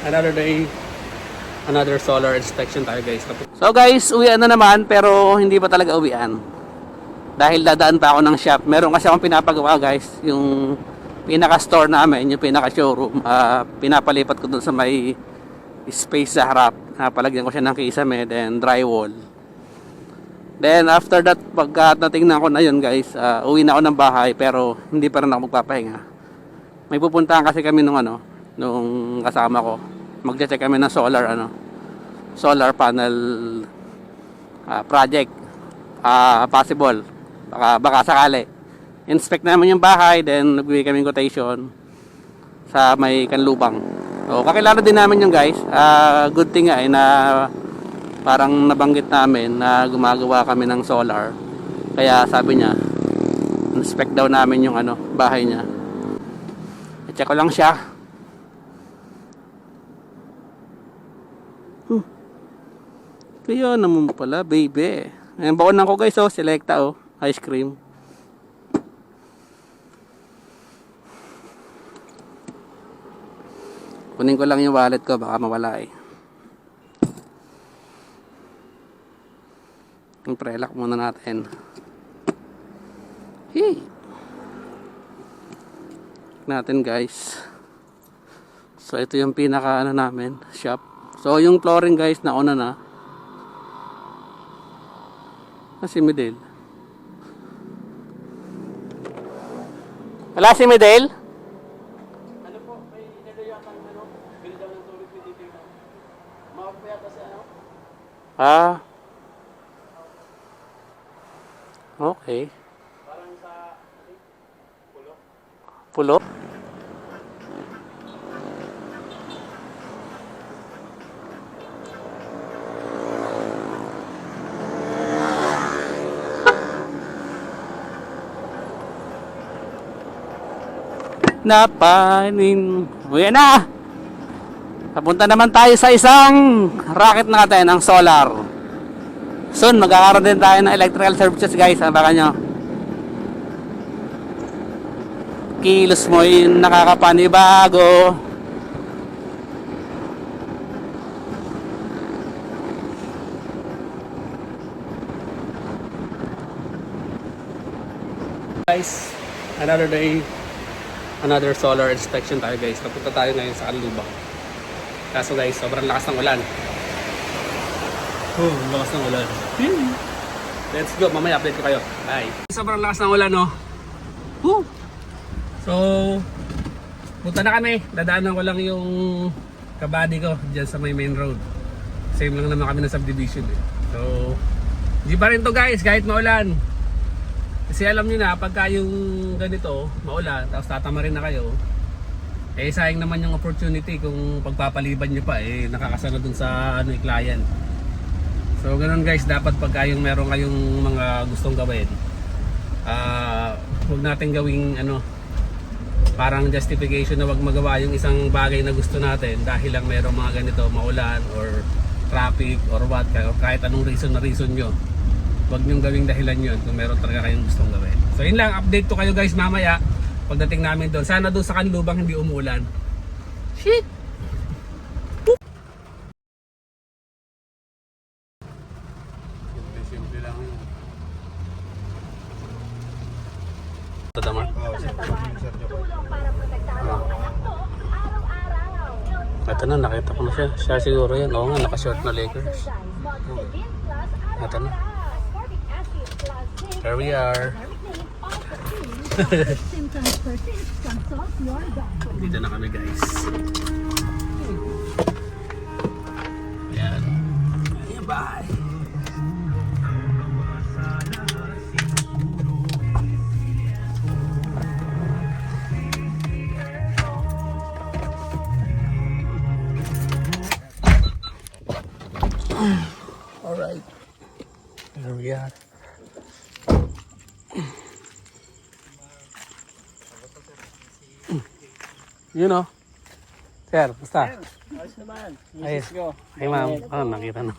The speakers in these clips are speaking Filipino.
Another day, another solar inspection tayo guys. So guys, uwian na naman pero hindi pa talaga uwian. Dahil dadaan pa ako ng shop. Meron kasi akong pinapagawa guys, yung pinaka-store namin, yung pinaka-showroom. Pinapalipat ko dun sa may space sa harap. Napalagyan ko siya ng kisame, then drywall. Then after that, pagka natingnan ko na yun guys, uwi na ako ng bahay pero hindi pa rin ako magpapahinga. May pupuntahan kasi kami nung kasama ko. Magche-check kami ng solar panel project. Possible. Baka sakali. Inspect namin yung bahay, then nagbigay kami quotation sa may Kanlubang. So, kakilala din namin yung guys. Good thing nga na parang nabanggit namin na gumagawa kami ng solar. Kaya sabi niya, inspect daw namin yung bahay niya. I-check ko lang siya. Kaya naman pala, baby. Ayan, baon ko guys, selecta ice cream. Kunin ko lang yung wallet ko, baka mawala eh. Pre-lock muna natin. Hey! Natin guys. So ito yung pinaka namin, shop. So yung flooring guys, nauna na. Si Medel. Wala si Medel? Ano po, may inadayatan bili daw ng tubig dito yung makapayata si Okay. Parang sa pulo. Pulo? Napanin. Uwi na. Papunta naman tayo sa isang rocket natin, ang solar. Soon, magkakaroon din tayo ng electrical services guys. Baka nyo. Kilos mo yung nakakapanibago. Guys, another day, another solar inspection tayo guys. Napunta tayo ngayon sa Kanlubang. Kaso guys, sobrang lakas ng ulan. Lakas ng ulan. Let's go, mamaya update ko kayo. Bye. Sobrang lakas ng ulan So, punta na kami. Dadaanan ko lang yung kabady ko dyan sa may main road. Same lang naman kami ng subdivision eh. So, hindi pa rin to guys, kahit maulan. Kasi alam nyo na, pagka yung ganito, maulan, tapos tatama rin na kayo, eh sayang naman yung opportunity kung pagpapaliban nyo pa, eh nakakasana dun sa client. So ganun guys, dapat pagka yung meron kayong mga gustong gawin, huwag natin gawing parang justification na wag magawa yung isang bagay na gusto natin dahil lang meron mga ganito, maulan or traffic or what, or kahit anong reason nyo. Huwag niyong gawing dahilan yun kung meron talaga kayong gustong gawin. So yun lang, update ko kayo guys mamaya pagdating namin doon. Sana doon sa Kanlubang hindi umuulan. Shit! Simple lang yun. Tadama? Ito na, nakita ko na siya. Siya siguro yan. Oo nga, naka-short na Lakers. Ito na. There we are. Dito na kami guys. Ayan. Ayan, bye. Alright. There we are. Sir, basta? Ayos naman. Ayos ko. Ay ma'am, nakita na.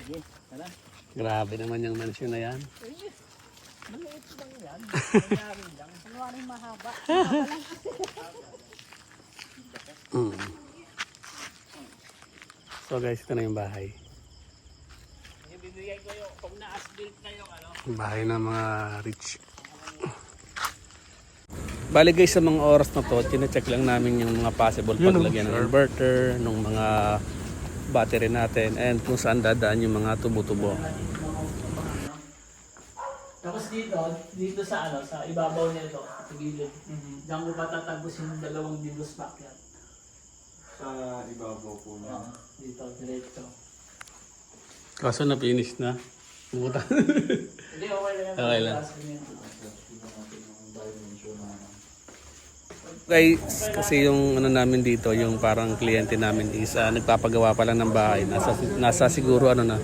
Sige, tara. Grabe naman yung mansion na yan. Maliit lang yan. Nangyari lang. Ano rin mahaba. Mahaba lang. So guys, ito na yung bahay. Ibibigay ko yung, kung na-as-built na yung ano. Bahay ng mga rich. Bali guys, sa mga oras na to, chinecheck lang namin yung mga possible paglagyan ng inverter, ng mga battery natin, and kung saan dadaan yung mga tubo-tubo. Tapos dito sa ano, sa ibabaw nito, sa gilid. Diyan ko patatagos yung dalawang dindos backyard. Sa ibabaw po niya. Dito, diretso. Kaso na-finish na. Buta. Hindi, okay lang. Okay lang. Tingnan natin yung dimension na ano. Guys, kasi yung ano namin dito, yung parang kliyente namin is nagpapagawa pa lang ng bahay. Nasa siguro ano na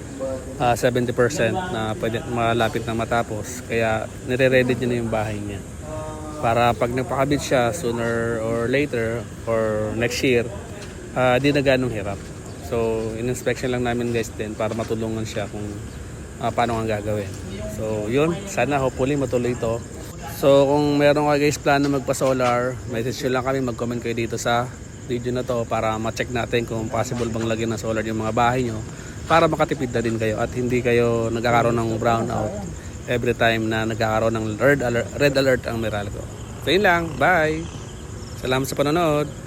70% na pwede malapit na matapos. Kaya nire-ready niya na yung bahay niya. Para pag nagpakabit siya sooner or later or next year, di na ganong hirap. So, in-inspection lang namin guys din para matulungan siya kung paano ang gagawin. So, yun. Sana hopefully matuloy ito. So kung meron ka guys plano magpa-solar, message nyo lang kami, mag-comment kayo dito sa video na to para ma-check natin kung possible bang lagyan ng solar yung mga bahay nyo para makatipid na din kayo at hindi kayo nagkakaroon ng brownout every time na nagkakaroon ng red alert ang Meralco. So yun lang, bye! Salamat sa panonood!